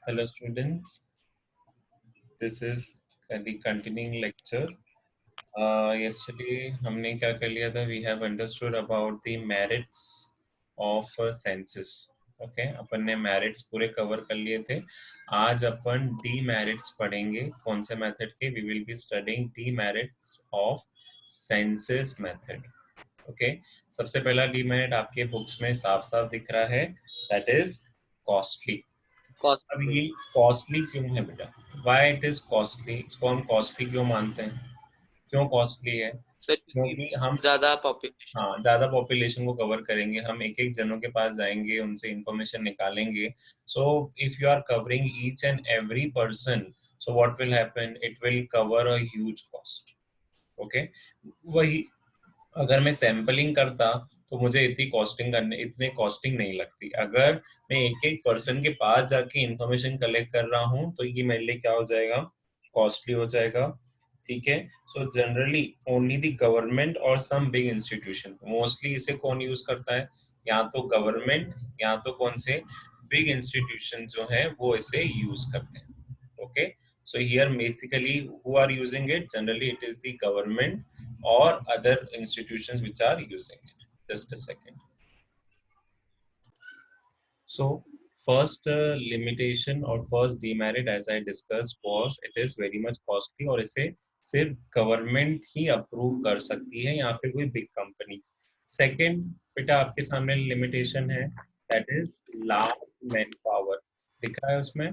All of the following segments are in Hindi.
Hello students, this is the continuing lecture. Yesterday हमने क्या कर लिया था? We have understood about the merits of census. Okay, अपन ने merits पूरे cover कर लिए थे. आज अपन demerits पढ़ेंगे. कौन से method के? We will be studying demerits of census method. Okay, सबसे पहला demerit आपके books में साफ साफ दिख रहा है. That is costly. अब कॉस्टली। ये कॉस्टली क्यों है बेटा? Why it is costly? इसको हम कॉस्टली क्यों मानते हैं? क्यों कॉस्टली है? सर क्योंकि क्योंकि हम ज्यादा पॉपुलेशन हाँ ज्यादा पॉपुलेशन को कवर करेंगे, हम एक एक जनों के पास जाएंगे, उनसे इंफॉर्मेशन निकालेंगे. So if you are covering each and every person, so what will happen? It will cover a huge cost. Okay, वही अगर मैं सैम्पलिंग करता तो मुझे इतने कॉस्टिंग नहीं लगती. अगर मैं एक एक पर्सन के पास जाके इंफॉर्मेशन कलेक्ट कर रहा हूँ तो ये मेरे लिए क्या हो जाएगा? कॉस्टली हो जाएगा. ठीक है. So generally only the government और सम बिग इंस्टीट्यूशन, मोस्टली इसे कौन यूज करता है? या तो गवर्नमेंट या तो कौन से बिग इंस्टीट्यूशन जो है वो इसे यूज करते हैं. Okay, so here basically who are using it? Generally it is the government or other institutions which are using it. Just a second. So first limitation or first demerit as I discussed was it is very much costly और इसे सिर्फ गवर्नमेंट ही अप्रूव कर सकती है या फिर कोई बिग कंपनीज. सेकंड बेटा आपके सामने लिमिटेशन है, that is large man power. दिख रहा है उसमें?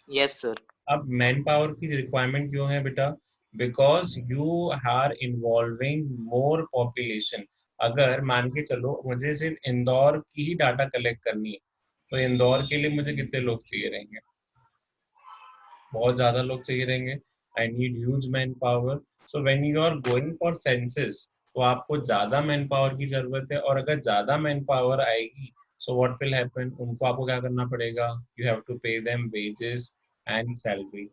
Yes sir. अब मैन पावर की रिक्वायरमेंट क्यों है बेटा? Because you are involving more population. अगर मान के चलो मुझे सिर्फ इंदौर की ही डाटा कलेक्ट करनी है तो इंदौर के लिए मुझे कितने लोग चाहिए रहेंगे? बहुत ज्यादा लोग चाहिए रहेंगे. I need huge man power. So when you are going for census तो आपको ज्यादा मैन पावर की जरूरत है, और अगर ज्यादा मैन पावर आएगी सो व्हाट विल हैपन? उनको आपको क्या करना पड़ेगा? You have to pay them wages and salary.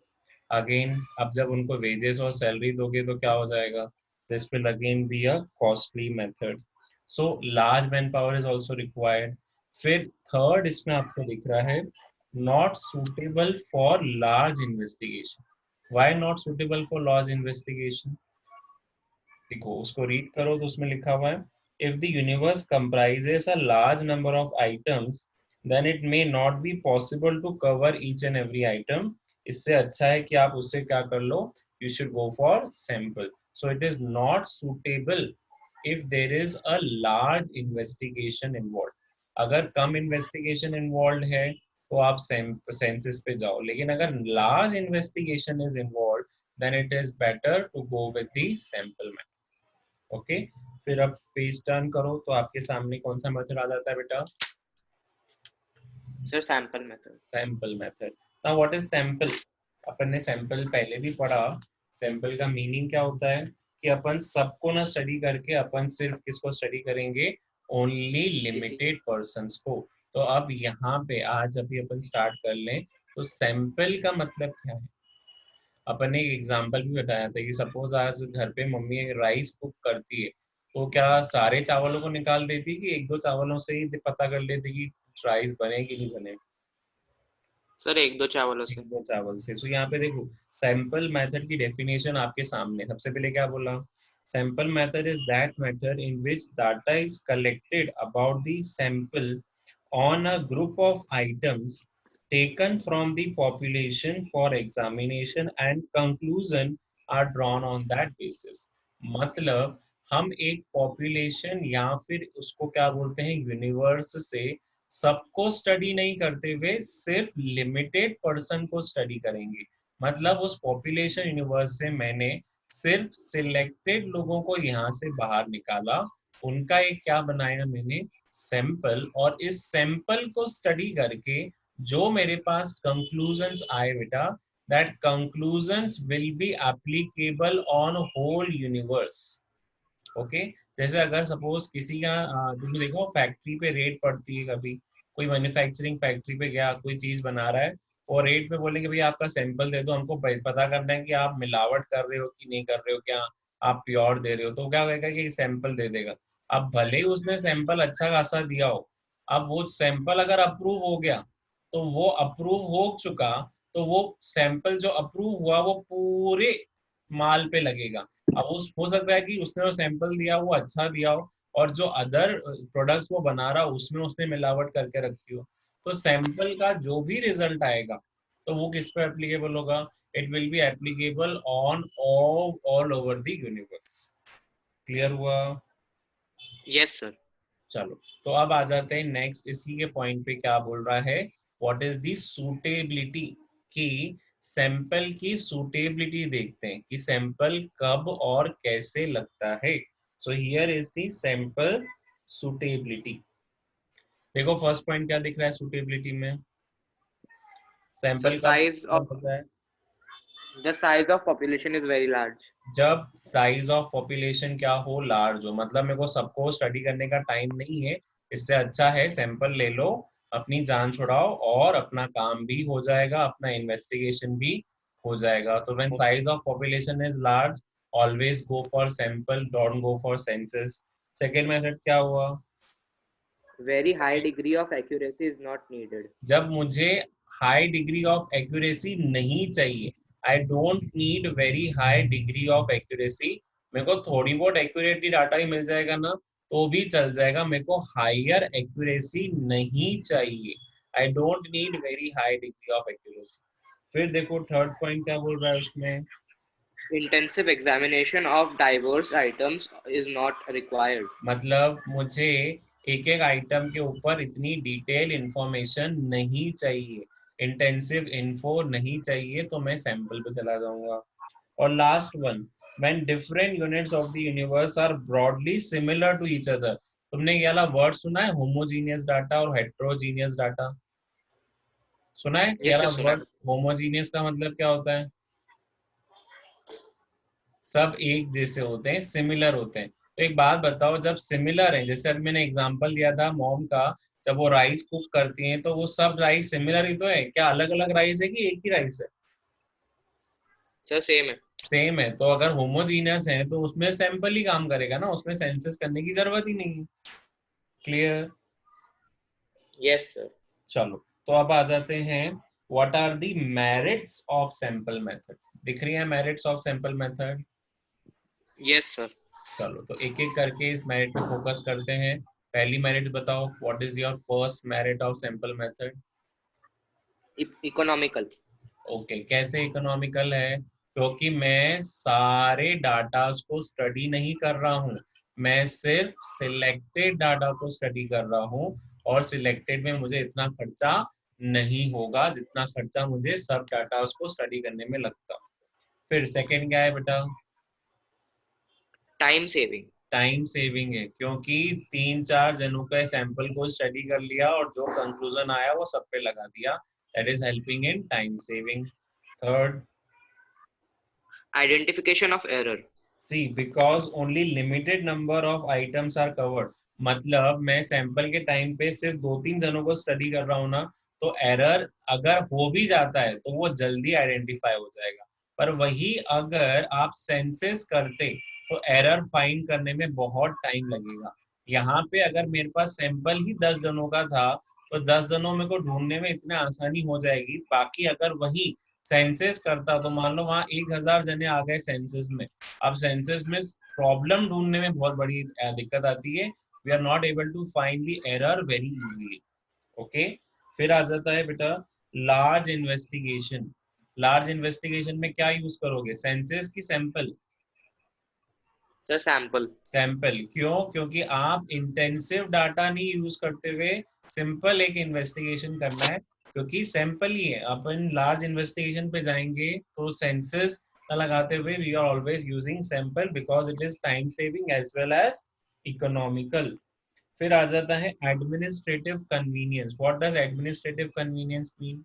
Again अब जब उनको वेजेस और सैलरी दोगे तो क्या हो जाएगा? This will again be a costly method. So large man power is also required. फिर थर्ड इसमें आपको दिख रहा है not suitable for large investigation. Why not suitable for large investigation? देखो उसको रीड करो तो उसमें लिखा हुआ है if the universe comprises a large number of items then it may not be possible to cover each and every item. इससे अच्छा है कि आप उससे क्या कर लो? You should go for sample. So it is not suitable if there is a large investigation involved. अगर कम इन्वेस्टिगेशन इन्वॉल्व है तो आप सेंसस पे जाओ, लेकिन अगर large investigation is involve then it is better to go with the sample method. Okay, फिर अब पेज टर्न करो तो आपके सामने कौन सा मेथड आ जाता है बेटा? Sir sample method. Sample method. Now what is sample? अपन ने सैंपल पहले भी पढ़ा. सैंपल का मीनिंग क्या होता है कि अपन सबको ना स्टडी करके अपन सिर्फ किसको स्टडी करेंगे? ओनली किसी लिमिटेड पर्संस को. तो अब यहाँ पे आज अभी अपन स्टार्ट कर लें तो सैंपल का मतलब क्या है? अपन ने एक एग्जांपल भी बताया था कि सपोज आज घर पे मम्मी राइस कुक करती है तो क्या सारे चावलों को निकाल देती कि एक दो चावलों से ही पता कर लेती कि राइस बने कि नहीं बने? सर एक दो चावलों एक से। दो चावल से. सो यहाँ पे देखो सैंपल मेथड की डेफिनेशन आपके सामने. सबसे पहले क्या बोला? Sample method is that method in which data is collected about the sample on a group of items taken from the population for examination and conclusion are drawn on that basis. मतलब हम एक पॉपुलेशन या फिर उसको क्या बोलते हैं यूनिवर्स से सबको स्टडी नहीं करते हुए सिर्फ लिमिटेड पर्सन को स्टडी करेंगे. मतलब उस पॉपुलेशन यूनिवर्स से मैंने सिर्फ सिलेक्टेड लोगों को यहाँ से बाहर निकाला, उनका एक क्या बनाया मैंने? सैंपल. और इस सैंपल को स्टडी करके जो मेरे पास कंक्लूजन्स आए बेटा, that conclusions will be applicable on whole universe. Okay, जैसे अगर सपोज किसी का तुमने देखो फैक्ट्री पे रेट पड़ती है कभी, कोई मैन्युफैक्चरिंग फैक्ट्री पे गया कोई चीज बना रहा है और रेट पे बोलेंगे भाई आपका सैंपल दे दो, हमको पता करना है कि आप मिलावट कर रहे हो कि नहीं कर रहे हो, क्या आप प्योर दे रहे हो. तो क्या कहेगा कि सैंपल दे देगा. अब भले ही उसने सैंपल अच्छा खासा दिया हो, अब वो सैंपल अगर अप्रूव हो गया तो वो अप्रूव हो चुका, तो वो सैंपल जो अप्रूव हुआ वो पूरे माल पे लगेगा। अब उस हो सकता है कि उसने जो सैंपल दिया वो अच्छा दिया हो, और जो अदर प्रोडक्ट्स वो बना रहा उसमें उसने मिलावट करके रखी हो, तो सैंपल का जो भी रिजल्ट आएगा तो वो किस पे एप्लीकेबल होगा? It will be applicable on all over the universe. Clear हुआ? Yes sir. चलो, तो अब आ जाते हैं नेक्स्ट, इसी के पॉइंट पे क्या बोल रहा है, व्हाट इज दी सूटेबिलिटी, कि सैंपल की सूटेबिलिटी देखते हैं कि सैंपल कब और कैसे लगता है। So here is the sample suitability. देखो फर्स्ट पॉइंट क्या दिख रहा है सूटेबिलिटी में, सर सैंपल का जो साइज कलर ऑफ होता है, the size of population is very large. जब साइज ऑफ पॉपुलेशन क्या हो, लार्ज हो, मतलब मेरे को सबको स्टडी करने का टाइम नहीं है, इससे अच्छा है सैंपल ले लो, अपनी जान छुड़ाओ और अपना काम भी हो जाएगा, अपना इन्वेस्टिगेशन भी हो जाएगा। तो when size of population is large, always go for sample, don't go for census. Second method क्या हुआ? Very high degree of accuracy is not needed. जब मुझे हाई डिग्री ऑफ एक्यूरेसी नहीं चाहिए, I don't need very high degree of accuracy, मेरे को थोड़ी बहुत एक्यूरेटली डाटा ही मिल जाएगा ना तो भी चल जाएगा, मेरे को हायर एक्यूरेसी नहीं चाहिए, I don't need very high degree of accuracy. फिर देखो थर्ड पॉइंट क्या बोल रहा है उसमें, intensive examination of diverse items is not required. मतलब मुझे एक एक आइटम के ऊपर इतनी डिटेल इंफॉर्मेशन नहीं चाहिए, इंटेंसिव इन्फो नहीं चाहिए, तो मैं सैंपल पे चला जाऊंगा। और last one, when different units of the universe are broadly similar to each other. तुमने ये वाला वर्ड सुना है, होमोजीनियस डाटा और हेट्रोजीनियस डाटा? सुना है ये यस सर वाला सुना वर्ड? है। होमोजीनियस का मतलब क्या होता है? सब एक जैसे होते हैं, सिमिलर होते हैं। तो एक बात बताओ, जब सिमिलर है, जैसे अभी मैंने एग्जांपल दिया था मॉम का, जब वो राइस कुक करती हैं तो वो सब राइस सिमिलर ही तो है क्या? अलग अलग राइस है कि एक ही राइस है? सर सेम है। सेम है। तो अगर होमोजीनियस है तो उसमें सैंपल ही काम करेगा ना, उसमें सेंसस करने की जरूरत ही नहीं है। क्लियर? Yes sir. चलो, तो अब आ जाते हैं, what are the merits of sample method. दिख रही है merits of sample method? Yes sir. चलो, तो एक एक करके इस मेरिट पे फोकस करते हैं। पहली मेरिट बताओ, what is your first merit of sample method? Economical. Okay, कैसे इकोनॉमिकल है? क्योंकि मैं सारे डाटास को स्टडी नहीं कर रहा हूँ, मैं सिर्फ सिलेक्टेड डाटा को स्टडी कर रहा हूँ, और सिलेक्टेड में मुझे इतना खर्चा नहीं होगा जितना खर्चा मुझे सब डाटास को स्टडी करने में लगता। फिर सेकंड क्या है बेटा? Time saving. टाइम सेविंग है, क्योंकि तीन चार जनों का सैंपल को स्टडी कर लिया और जो कंक्लूजन आया वो सब पे लगा दिया, that is helping in time saving. Third, identification of error. See because only limited number of items are covered, मतलब मैं सैंपल के टाइम पे सिर्फ दो तीन जनों को स्टडी कर रहा हूँ ना, तो एरर अगर हो भी जाता है तो वो जल्दी आइडेंटिफाई हो जाएगा। पर वही अगर आप सेंसेस करते तो एरर फाइंड करने में बहुत टाइम लगेगा। यहाँ पे अगर मेरे पास सैंपल ही 10 जनों का था तो 10 जनों में को ढूंढने में इतने आसानी हो जाएगी। बाकी अगर वही सेंसेस करता तो मान लो वहां 1,000 जने आ गए सेंसेस में, अब सेंसस में प्रॉब्लम ढूंढने में बहुत बड़ी दिक्कत आती है, we are not able to find the error very easily. Okay, फिर आ जाता है बेटा लार्ज इन्वेस्टिगेशन। लार्ज इन्वेस्टिगेशन में क्या यूज करोगे, सेंसस की सैंपल? Sir sample. सैंपल क्यों? क्योंकि आप इंटेंसिव डाटा नहीं यूज करते हुए सिंपल एक इन्वेस्टिगेशन करना है, क्योंकि सैंपल ही है। अपन लार्ज इन्वेस्टिगेशन पे जाएंगे तो सेंसस ना लगाते हुए we are always using sample because it is time saving as well as economical. फिर आ जाता है administrative convenience. What does administrative convenience mean?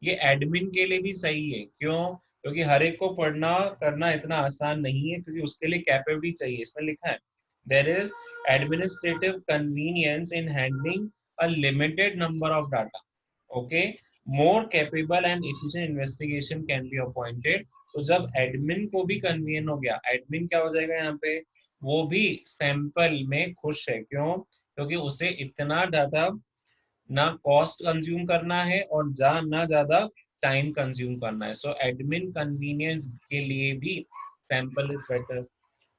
ये एडमिन के लिए भी सही है, क्यों? क्योंकि हर एक को पढ़ना करना इतना आसान नहीं है, क्योंकि उसके लिए कैपेबिलिटी चाहिए। इसमें लिखा है there is administrative convenience in handling a limited number of data. Okay, more capable and efficient investigation can be appointed. तो जब एडमिन को भी कन्वीनियंट हो गया, एडमिन क्या हो जाएगा यहाँ पे, वो भी सैंपल में खुश है। क्यों? क्योंकि उसे इतना डाटा ना कॉस्ट कंज्यूम करना है और ना ज्यादा टाइम कंज्यूम करना है। सो एडमिन कन्वीनियंस के लिए भी सैंपल इज बेटर।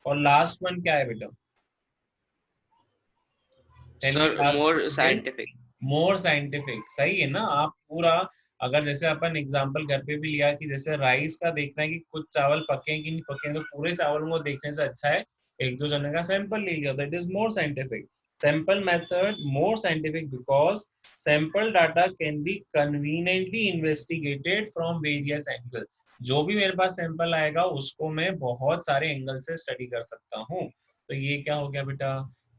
और लास्ट वन क्या है बेटा? Tell me Sir, last more one is scientific. More scientific. सही है ना? आप पूरा, अगर जैसे अपन एग्जांपल घर पे भी लिया कि जैसे राइस का देखना है कि कुछ चावल पके हैं कि नहीं पके हैं, तो पूरे चावलों को देखने से अच्छा है एक दो जने का सैंपल ले लिया, that is more scientific. Sample method more scientific because sample data can be conveniently investigated from various angle. जो भी मेरे पास सैंपल आएगा उसको मैं बहुत सारे एंगल से स्टडी कर सकता हूँ। तो ये क्या हो गया बेटा?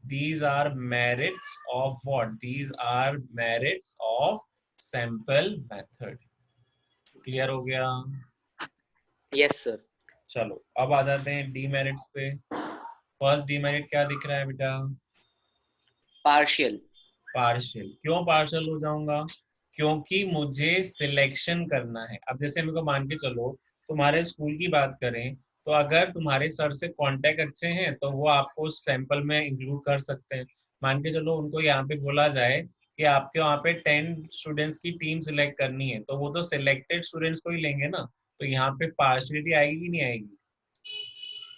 These are merits of what? These are merits of sample method. Clear हो गया? Yes, sir. चलो अब आ जाते हैं डीमेरिट्स पे। फर्स्ट डीमेरिट क्या दिख रहा है बेटा? Partial. पार्शियल। क्यों पार्शियल हो जाऊंगा? क्योंकि मुझे सिलेक्शन करना है। अब जैसे मेरे को मान के चलो, तुम्हारे स्कूल की बात करें, तो अगर तुम्हारे सर से कांटेक्ट अच्छे हैं तो वो आपको उस सैंपल में इंक्लूड कर सकते हैं। मान के चलो उनको यहाँ पे बोला जाए कि आपके वहाँ पे 10 स्टूडेंट्स की टीम सिलेक्ट करनी है, तो वो तो सिलेक्टेड स्टूडेंट्स को ही लेंगे ना। तो यहाँ पे पार्शलिटी आएगी कि नहीं आएगी?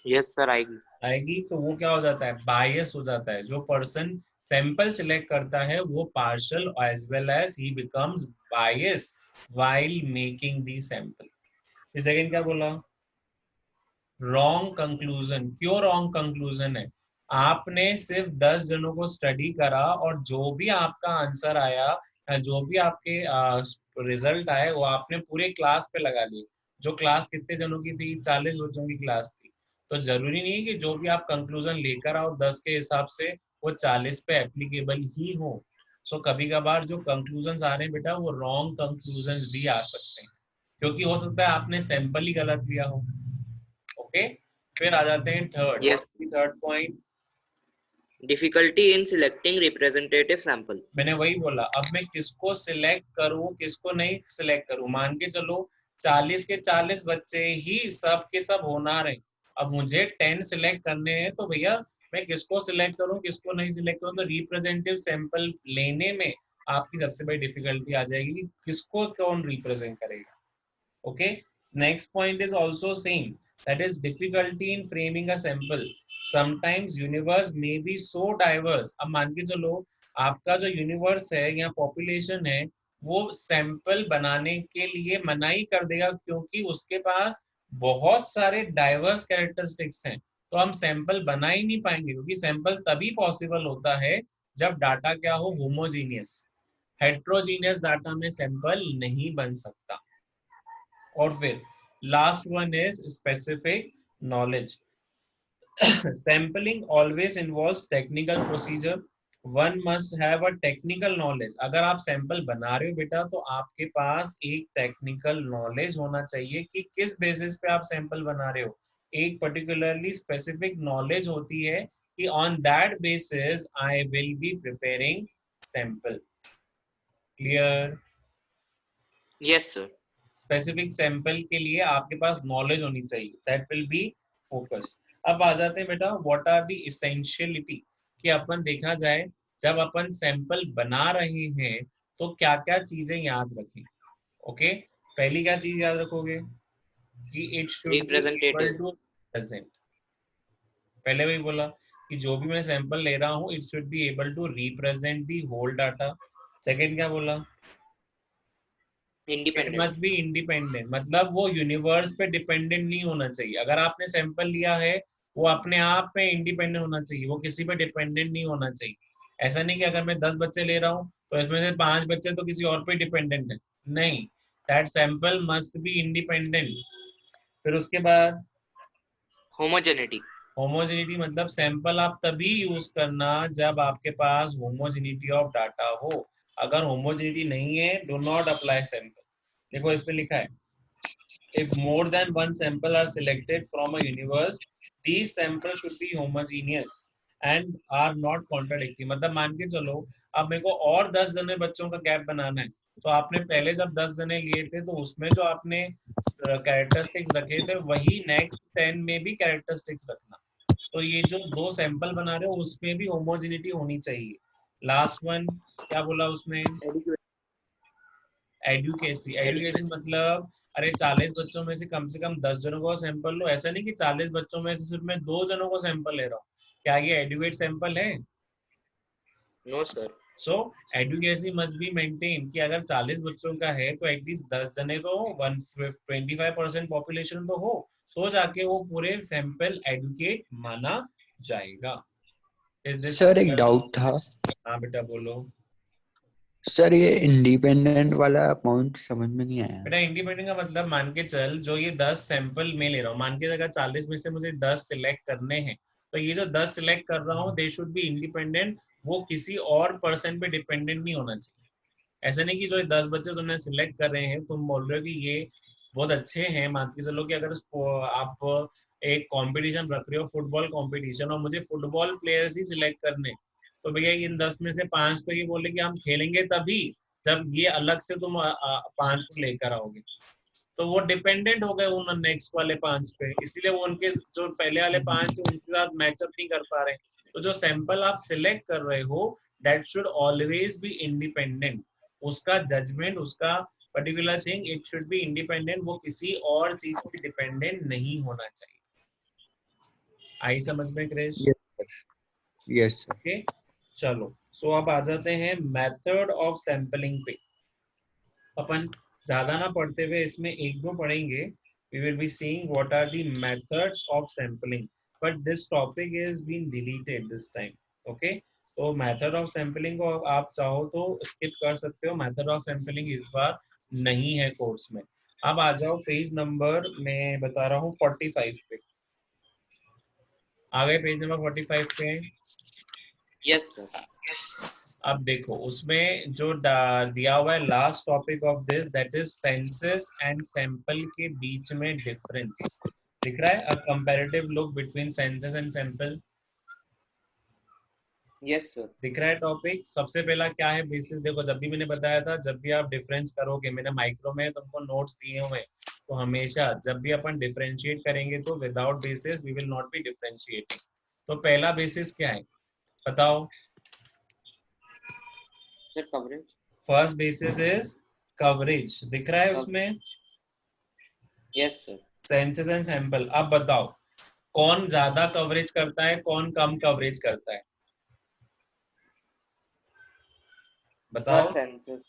Yes, sir. I agree. आएगी। तो वो क्या हो जाता है? बायस हो जाता है। जो पर्सन सैंपल सिलेक्ट करता है वो partial as well as he becomes bias while making the sample. फिर सेकंड क्या बोला? Wrong conclusion. क्यों रॉन्ग कंक्लूजन है? आपने सिर्फ 10 जनों को स्टडी करा और जो भी आपका आंसर आया या जो भी आपके रिजल्ट आए वो आपने पूरे क्लास पे लगा लिए। जो क्लास कितने जनों की थी? 40 बच्चों की क्लास थी। तो जरूरी नहीं है कि जो भी आप कंक्लूजन लेकर आओ 10 के हिसाब से वो 40 पे एप्लीकेबल ही हो। सो कभी कभार जो कंक्लूजन आ रहे हैं बेटा वो रॉन्ग कंक्लूजन भी आ सकते हैं, क्योंकि हो सकता है आपने सैंपल ही गलत लिया हो। ओके। फिर आ जाते हैं third. Yes. Third point Difficulty in selecting representative sample. मैंने वही बोला। अब मैं किसको सिलेक्ट करूं किसको नहीं सिलेक्ट करूं? मान के चलो 40 के 40 बच्चे ही सब के सब होनहार हैं। अब मुझे 10 सिलेक्ट करने हैं, तो भैया मैं किसको सिलेक्ट करूं किसको नहीं सिलेक्ट करूं? तो रिप्रेजेंटेटिव सैंपल लेने में आपकी सबसे बड़ी डिफिकल्टी आ जाएगी कि किसको कौन रिप्रेजेंट करेगा। Okay, next point is also same, that is difficulty in framing a sample. Sometimes universe may be so diverse। अब मान के चलो आपका जो यूनिवर्स है या पॉपुलेशन है वो सैंपल बनाने के लिए मनाही कर देगा, क्योंकि उसके पास बहुत सारे डाइवर्स कैरेक्टरिस्टिक्स हैं। तो हम सैंपल बना ही नहीं पाएंगे, क्योंकि सैंपल तभी पॉसिबल होता है जब डाटा क्या हो? होमोजीनियस। हेट्रोजीनियस डाटा में सैंपल नहीं बन सकता। और फिर last one is specific knowledge. Sampling always involves technical procedure. One must have a technical knowledge. अगर आप सैंपल बना रहे हो बेटा तो आपके पास एक टेक्निकल नॉलेज होना चाहिए कि किस बेसिस पे आप सैंपल बना रहे हो। एक पर्टिकुलरली स्पेसिफिक नॉलेज होती है कि on that basis I will be preparing sample. Clear? Yes, sir. Specific sample के लिए आपके पास नॉलेज होनी चाहिए, दैट विल बी फोकस। अब आ जाते हैं बेटा व्हाट आर दी इसेंशियलिटी, कि अपन देखा जाए जब अपन सैंपल बना रहे हैं तो क्या क्या चीजें याद रखें। ओके, पहली क्या चीज याद रखोगे? कि it should be able Representative. To present. पहले वही बोला कि जो भी मैं सैंपल ले रहा हूँ it should be able to represent the whole data. Second क्या बोला? It Independent. Must be independent, मतलब वो यूनिवर्स पे डिपेंडेंट नहीं होना चाहिए। अगर आपने सैंपल लिया है वो अपने आप में इंडिपेंडेंट होना चाहिए, वो किसी पे डिपेंडेंट नहीं होना चाहिए। ऐसा नहीं कि अगर मैं 10 बच्चे ले रहा हूँ तो इसमें से 5 बच्चे तो किसी और पे डिपेंडेंट है। नहीं, that sample must be independent. फिर उसके बाद Homogeneity. होमोजेनिटी, मतलब सैंपल आप तभी यूज करना जब आपके पास होमोजेनिटी ऑफ डाटा हो। अगर होमोजेनिटी नहीं है डू नॉट अप्लाई सैंपल। देखो इसमें लिखा है if more than one sample are selected from a universe, these samples should be homogeneous and are not contradictory। मतलब मान के चलो अब मेरे को और 10 जने बच्चों का गैप बनाना है, तो आपने पहले जब 10 जने लिए थे तो उसमें जो आपने कैरेक्टरिस्टिक्स रखे थे वही नेक्स्ट 10 में भी कैरेक्टरिस्टिक्स रखना। तो ये जो दो सैंपल बना रहे हो उसमें भी होमोजेनिटी होनी चाहिए। लास्ट वन क्या बोला उसने? एडुकेसी। Adequacy Education. मतलब अरे 40 बच्चों में से कम 10 जनों को सैंपल लो। ऐसा नहीं कि 40 बच्चों में से सिर्फ मैं 2 जनों को सैंपल ले रहा हूँ। क्या ये एडुकेट सैंपल है? No, sir. So adequacy must be maintain कि अगर 40 बच्चों का है तो एटलीस्ट 10 जने तो 125% पॉपुलेशन तो हो, तो जाके वो पूरे सैंपल एडुकेट माना जाएगा। इज दिस सर एक क्लियर? डाउट था हाँ बेटा बोलो। सर, ये इंडिपेंडेंट वाला पॉइंट समझ में नहीं आया। बेटा इंडिपेंडेंट का मतलब मान के चल, जो ये 10 सैंपल में ले रहा हूँ, मान के अगर 40 में से मुझे 10 सिलेक्ट करने हैं, तो ये जो 10 सिलेक्ट कर रहा हूँ दे शुड बी इंडिपेंडेंट। वो किसी और पर्सन पे डिपेंडेंट नहीं होना चाहिए। ऐसा नहीं कि जो 10 बच्चे तुमने सिलेक्ट कर रहे हैं, तुम बोल रहे हो कि ये बहुत अच्छे हैं, मान के चलो कि अगर आप एक कंपटीशन रख रहे हो, फुटबॉल कंपटीशन, और मुझे फुटबॉल प्लेयर्स ही सिलेक्ट करने, तो भैया इन 10 में से 5 तो ये बोले कि हम खेलेंगे तभी जब ये अलग से तुम 5 को लेकर आओगे। तो वो डिपेंडेंट हो गए उन नेक्स्ट वाले 5 पे, इसलिए वो उनके जो पहले वाले 5 उनके साथ मैचअप नहीं कर पा रहे। तो जो सैंपल आप सिलेक्ट कर रहे हो that should always be independent. उसका जजमेंट, उसका particular thing, it should be independent. वो किसी और चीज पे डिपेंडेंट नहीं होना चाहिए। आई समझ में क्रिश? Yes sir. ओके चलो, सो अब आ जाते हैं मेथड ऑफ सैंपलिंग पे। अपन ज्यादा ना पढ़ते हुए इसमें एक दो पढ़ेंगे। We will be seeing what are the methods of sampling, but this topic is being deleted this time. Okay, तो मेथड ऑफ सैंपलिंग को आप चाहो तो स्किप कर सकते हो। मेथड ऑफ सैंपलिंग इस बार नहीं है कोर्स में। अब आ जाओ पेज नंबर, मैं बता रहा हूँ 45 पे। आ गए पेज नंबर 45 पे? Yes, sir. अब देखो उसमें जो दिया हुआ है last topic of this, that is census and sample के बीच में डिफरेंस दिख रहा है। अ comparative look between census and sample Yes, sir. दिख रहा है टॉपिक। सबसे पहला क्या है बेसिस, देखो जब भी मैंने बताया था, जब भी आप डिफरेंस करोगे, मैंने माइक्रो में तुमको नोट्स दिए हुए हैं, तो हमेशा जब भी अपन डिफरेंशिएट करेंगे तो without basis we will not be differentiating. तो पहला बेसिस क्या है बताओ? Sir, coverage. First basis is coverage, दिख रहा है उसमें Yes, sir. Census and sample. अब बताओ कौन ज्यादा कवरेज करता है, कौन कम कवरेज करता है? Sir, बताओ। census.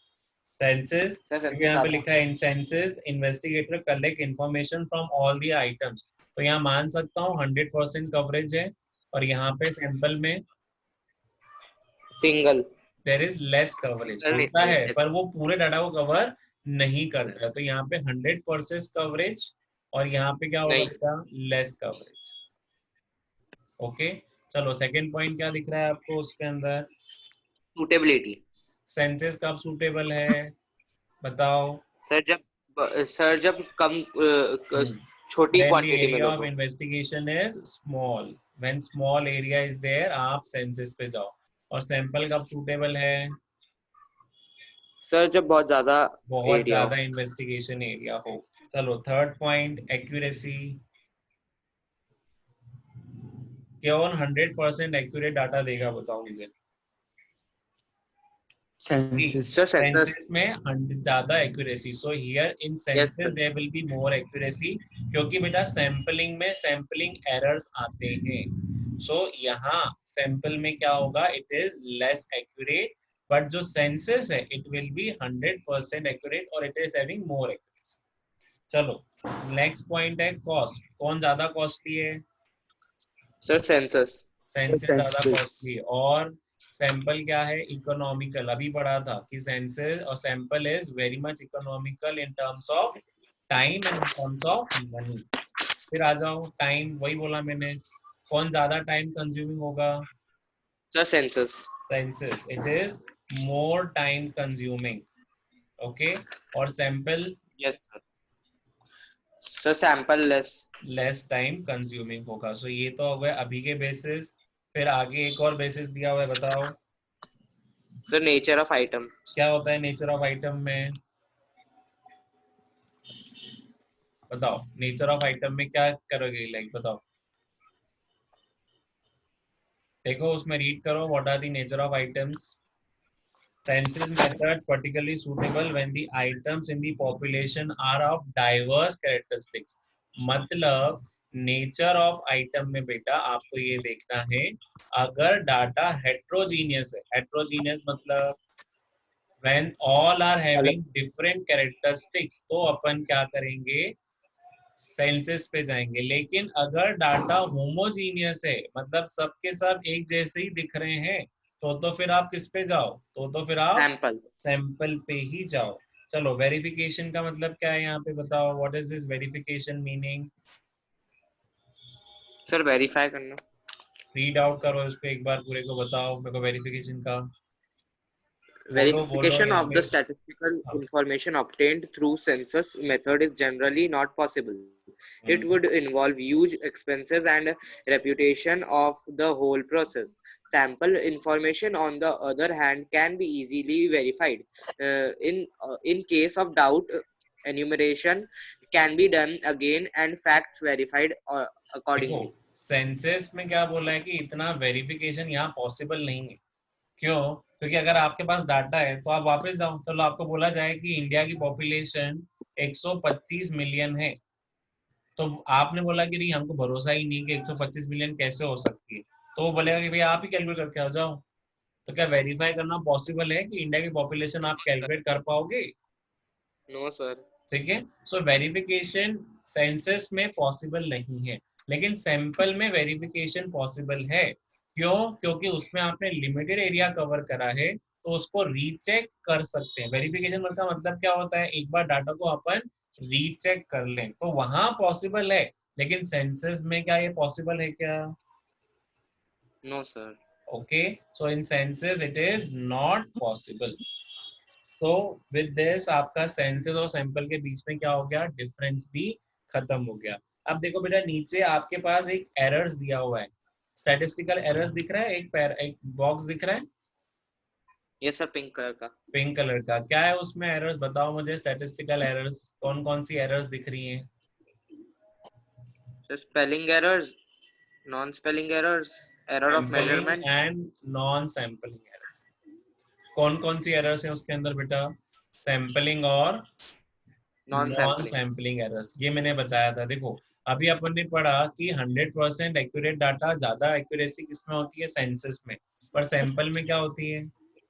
सेंसस, Sir, क्योंकि census यहाँ पे ज़्यादा. लिखा है in census investigator collect information from all the items. तो यहाँ मान सकता हूँ 100% कवरेज है, और यहाँ पे सैंपल में Single. There is less coverage Single होता है, nature. पर वो पूरे डाटा को कवर नहीं करता है। तो यहाँ पे 100% कवरेज, और यहाँ पे क्या होगा नहीं. बेटा? Less coverage. ओके चलो, सेकंड पॉइंट क्या दिख रहा है आपको उसके अंदर? Suitability. सेंसस कब सूटेबल है बताओ? सर जब कम छोटी When the क्वांटिटी में area लो of तो. investigation is small, when small area is there, आप सेंसस पे जाओ। और सैंपल कब सूटेबल है? सर जब बहुत एरिया हो. ज्यादा इन्वेस्टिगेशन एरिया हो। चलो थर्ड पॉइंट एक्यूरेसी। कौन 100% एक्यूरेट डाटा देगा बताओ मुझे? सेंसस। Sir census. सेंसस में ज्यादा accuracy. So here in yes census sir. There will be more accuracy, क्योंकि बेटा सैंपलिंग में सैंपलिंग एरर्स आते हैं। सो यहाँ सैंपल में क्या होगा? It is less accurate, but जो सेंसस है इट विल बी 100% एक्यूरेट, और it is having more accuracy. चलो नेक्स्ट पॉइंट है कॉस्ट। कौन ज्यादा कॉस्टली है? Sir census. सेंसस ज्यादा कॉस्टली है। और सैंपल क्या है? इकोनॉमिकल। अभी पढ़ा था कि सेंसस और sample is very much economical in terms of time and in terms of money. फिर आ जाओ टाइम, वही बोला मैंने। कौन ज्यादा टाइम कंज्यूमिंग होगा? Sir census. Census, it is more time consuming. Okay, और sample yes sir. Sir sample less. Less time consuming होगा। सो ये तो हो गया अभी के बेसिस। फिर आगे एक और बेसिस दिया हुआ है, बताओ सर नेचर ऑफ आइटम. क्या होता है नेचर ऑफ आइटम में? बताओ नेचर ऑफ आइटम में क्या करोगे, लाइक बताओ। देखो उसमें रीड करो, what are the nature of items. census method particularly suitable when the items in the population are of diverse characteristics. मतलब नेचर ऑफ आइटम में बेटा आपको ये देखना है, अगर डाटा हेट्रोजीनियस है, हेट्रोजीनियस मतलब when all are अलग having different characteristics, तो अपन क्या करेंगे, सेंसस पे जाएंगे। लेकिन अगर डाटा होमोजीनियस है, मतलब सबके सब एक जैसे ही दिख रहे हैं, तो फिर आप किस पे जाओ, तो फिर आप सैंपल। सैंपल पे ही जाओ। चलो वेरिफिकेशन का मतलब क्या है यहाँ पे बताओ, what is this verification meaning? Sir verify करना। रीड आउट करो इसको एक बार, पूरे को बताओ मेरे को वेरिफिकेशन का। बोलो बोलो Verification यहाँ of पे। the statistical हाँ, information obtained through census method is generally not possible. It hmm, would involve huge expenses and reputation of the whole process. Sample information, on the other hand, can be easily verified. In case of doubt, enumeration can be done again and facts verified देखो accordingly. सेंसस में क्या बोला है कि इतना वेरिफिकेशन यहाँ पॉसिबल नहीं है। क्यों? क्योंकि अगर आपके पास डाटा है तो आप वापस जाओ, तो आपको बोला जाए कि इंडिया की पॉपुलेशन 125 मिलियन है, तो आपने बोला कि नहीं हमको भरोसा ही नहीं कि 125 मिलियन कैसे हो सकती है, तो वो बोलेगा कि भैया आप ही कैलकुलेट करके आ जाओ। तो क्या वेरीफाई करना पॉसिबल है कि इंडिया की पॉपुलेशन आप कैलकुलेट कर पाओगे? No, sir. ठीक है, सो वेरिफिकेशन सेंसस में पॉसिबल नहीं है, लेकिन सैंपल में वेरिफिकेशन पॉसिबल है। क्यों? क्योंकि उसमें आपने लिमिटेड एरिया कवर करा है, तो उसको रीचेक कर सकते हैं। वेरिफिकेशन का मतलब क्या होता है, एक बार डाटा को अपन रीचेक कर लें, तो वहां पॉसिबल है। लेकिन सेंसस में क्या ये पॉसिबल है क्या? No, sir. Okay, so in census it is not possible. तो विद दिस आपका सेंसस और सैंपल के बीच में क्या हो गया, डिफरेंस भी खत्म हो गया। अब देखो बेटा नीचे आपके पास एक एरर्स दिया हुआ है, स्टैटिस्टिकल एरर्स दिख रहा है, एक बॉक्स दिख रहा है Yes, sir. Pink color का। पिंक कलर का, क्या है उसमें एरर्स बताओ मुझे, स्टैटिस्टिकल एरर्स कौन कौन सी एरर्स दिख रही हैं? So spelling errors, non-spelling errors, error of sampling measurement, and non sampling errors. कौन कौन सी एरर्स हैं उसके अंदर बेटा? सैंपलिंग और नॉन non-sampling. सैम्पलिंग एरर्स, ये मैंने बताया था। देखो अभी अपन ने पढ़ा कि 100% एक्यूरेट डाटा, ज्यादा एक्यूरेसी किसमें होती है, सेंसस में, पर सैंपल में क्या होती है,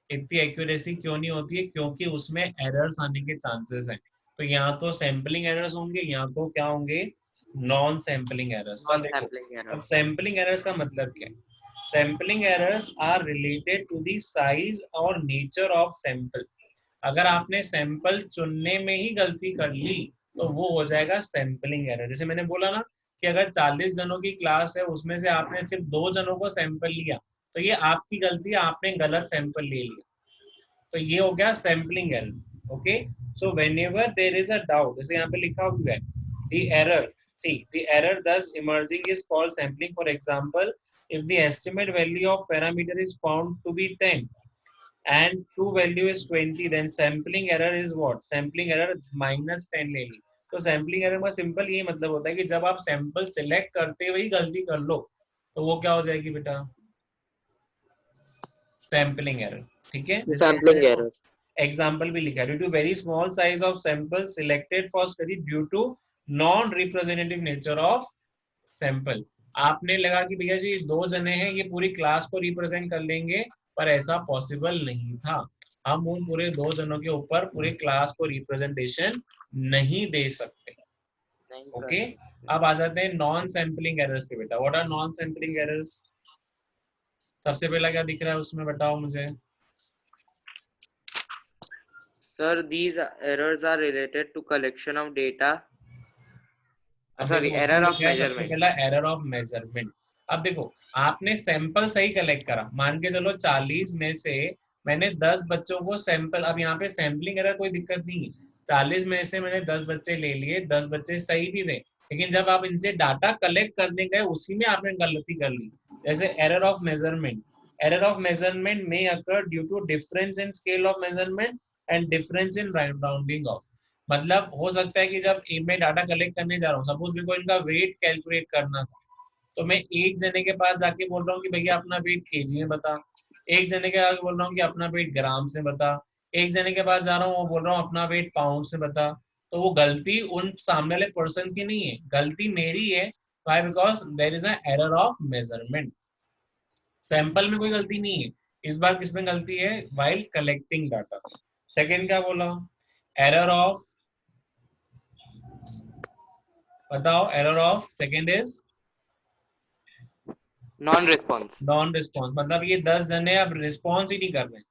इतनी एक्यूरेसी क्यों नहीं होती है? क्योंकि उसमें एरर्स आने के चांसेस हैं। तो यहाँ तो सैम्पलिंग एरर्स होंगे, यहाँ तो क्या होंगे, नॉन सैम्पलिंग एरर्स। अब देखो, Non-sampling अब errors. सैम्पलिंग एरर्स का मतलब क्या है? Sampling errors are related to the size और नेचर ऑफ सैंपल। अगर आपने सैंपल चुनने में ही गलती कर ली, तो वो हो जाएगा सैंपलिंग एरर। जैसे मैंने बोला ना कि अगर 40 जनों की क्लास है, उसमें से आपने सिर्फ 2 जनों को सैंपल लिया, तो ये आपकी गलती है, आपने गलत सैंपल ले लिया, तो ये हो गया sampling error. Okay, so whenever there is a doubt, जैसे यहाँ पे लिखा हुआ है the error, see the error thus emerging is called sampling. For example, if the estimate value of parameter is found to be 10 and true value is 20, then sampling error is what? Sampling error -10 ले ली। तो सैम्पलिंग एरर का सिंपल ये मतलब होता है कि जब आप सैंपल सिलेक्ट करते हुए ही गलती कर लो, तो वो क्या हो जाएगी बेटा, सैम्पलिंग एरर। ठीक है, जैसे यहाँ पे Sampling देखो errors. एग्जाम्पल भी लिखा है, due to very small size of sample selected for study due to non representative nature of sample. आपने लगा कि भैया जी 2 जने हैं, ये पूरी क्लास को रिप्रेजेंट कर लेंगे, पर ऐसा पॉसिबल नहीं था। हम उन पूरे 2 जनों के ऊपर पूरी क्लास को रिप्रेजेंटेशन नहीं दे सकते। नहीं कर ओके, सकते। अब आ जाते हैं नॉन सैम्पलिंग एरर्स पे बेटा। What are non sampling errors? सबसे पहला क्या दिख रहा है उसमें बताओ मुझे। Sir, these errors are related to collection of data. अब Sorry, देखो उसमें error of लिखा है सबसे measurement. पहला एरर ऑफ मेजरमेंट। अब देखो आपने सैंपल सही कलेक्ट करा, मान के चलो 40 में से मैंने 10 बच्चों को सैंपल, अब यहाँ पे सैंपलिंग एरर कोई दिक्कत नहीं है, 40 में से मैंने 10 बच्चे ले लिए, 10 बच्चे सही भी थे, लेकिन जब आप इनसे डाटा कलेक्ट करने गए उसी में आपने गलती कर ली। जैसे error of measurement, error of measurement में occur due to difference in scale of measurement and difference in rounding off. मतलब हो सकता है कि जब मैं डाटा कलेक्ट करने जा रहा हूँ, सपोज मेरे को इनका वेट कैलकुलेट करना था, तो मैं एक जने के पास जाके बोल रहा हूँ कि भैया अपना वेट केजी में बता, एक जने के आगे बोल रहा हूँ कि अपना वेट ग्राम से बता, एक जने के पास जा रहा हूँ वो बोल रहा हूँ अपना वेट पाउंड से बता, तो वो गलती उन सामने वाले पर्सन की नहीं है, गलती मेरी है। Why? Because there is an error of measurement. Sample में कोई गलती नहीं है, इस बार किसमें गलती है? while collecting data. सेकेंड क्या बोला? एरर ऑफ, बताओ, error of second is non response. Non response. मतलब ये 10 जने अब रिस्पॉन्स ही नहीं कर रहे।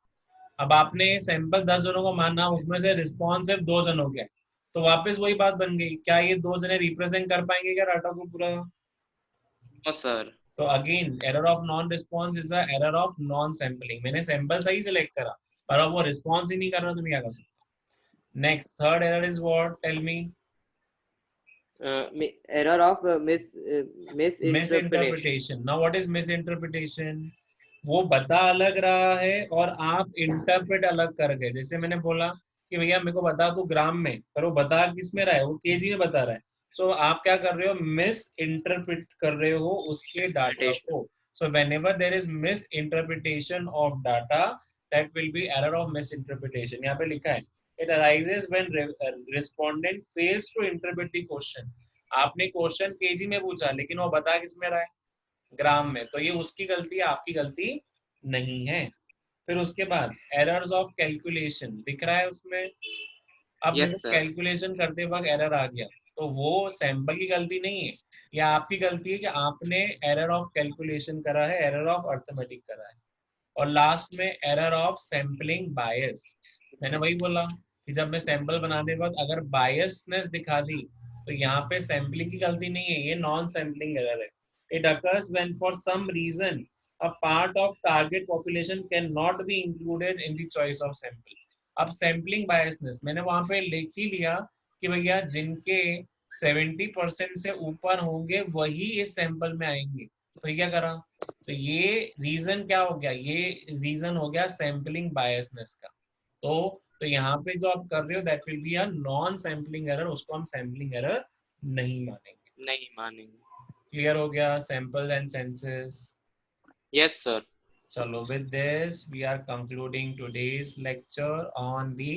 अब आपने सैंपल 10 जनों को माना, उसमें से रिस्पॉन्स सिर्फ 2 जनों के, तो वापस वही बात बन गई, क्या ये 2 जने रिप्रेजेंट कर पाएंगे क्या डाटा को पूरा? No sir. तो again error of non response is a error of non sampling. मैंने सैंपल सही सिलेक्ट करा पर अब वो रिस्पॉन्स ही नहीं कर रहा, तो मैं क्या कर सकता? Next third error is what? Tell me. Error of mis misinterpretation. Now what is misinterpretation? वो बता अलग रहा है और आप इंटरप्रेट अलग कर गए। जैसे मैंने बोला कि भैया मेरे को बता तू ग्राम में, पर वो बता किस में रहा है? वो केजी में बता रहा है। सो आप क्या कर रहे हो? मिस इंटरप्रिट कर रहे हो उसके डाटा को। So whenever there is misinterpretation of data, that will be error of misinterpretation. यहाँ पे लिखा है it arises when respondent fails to interpret the question. आपने क्वेश्चन केजी में पूछा लेकिन वो बता किस में रहा है? ग्राम में। तो ये उसकी गलती है, आपकी गलती नहीं है। फिर उसके बाद एरर्स ऑफ कैलकुलेशन दिख रहा है उसमें। अब यस देखो सर। कैलकुलेशन करते वक्त एरर आ गया, तो वो सैंपल की गलती नहीं है, या आपकी गलती है कि आपने एरर ऑफ कैलकुलेशन करा है, एरर ऑफ अर्थमेटिक करा है। और लास्ट में एरर ऑफ सैम्पलिंग बायस। मैंने वही बोला कि जब मैं सैंपल बनाने वक्त अगर बायसनेस दिखा दी, तो यहाँ पे सैम्पलिंग की गलती नहीं है, ये नॉन सैम्पलिंग एरर है। It occurs when for some reason a part of target population cannot be included in the choice of sample. अब सैम्पलिंग बायसनेस मैंने वहां पे लिख ही लिया कि भैया जिनके 70% से ऊपर होंगे वही इस सैंपल में आएंगे, तो ये क्या करा? तो ये रीजन क्या हो गया? ये रीजन हो गया सैम्पलिंग बायसनेस का। तो यहाँ पे जो आप कर रहे हो that will be a non sampling error, उसको हम सैम्पलिंग एरर नहीं मानेंगे। नहीं मानेंगे। क्लियर हो गया sample and senses? Yes sir. चलो, with this we are concluding today's lecture on the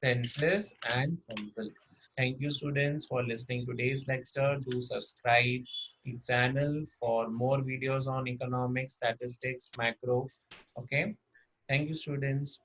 census and sample. Thank you students for listening to today's lecture. Do subscribe the channel for more videos on economics, statistics, macro. Okay, thank you students.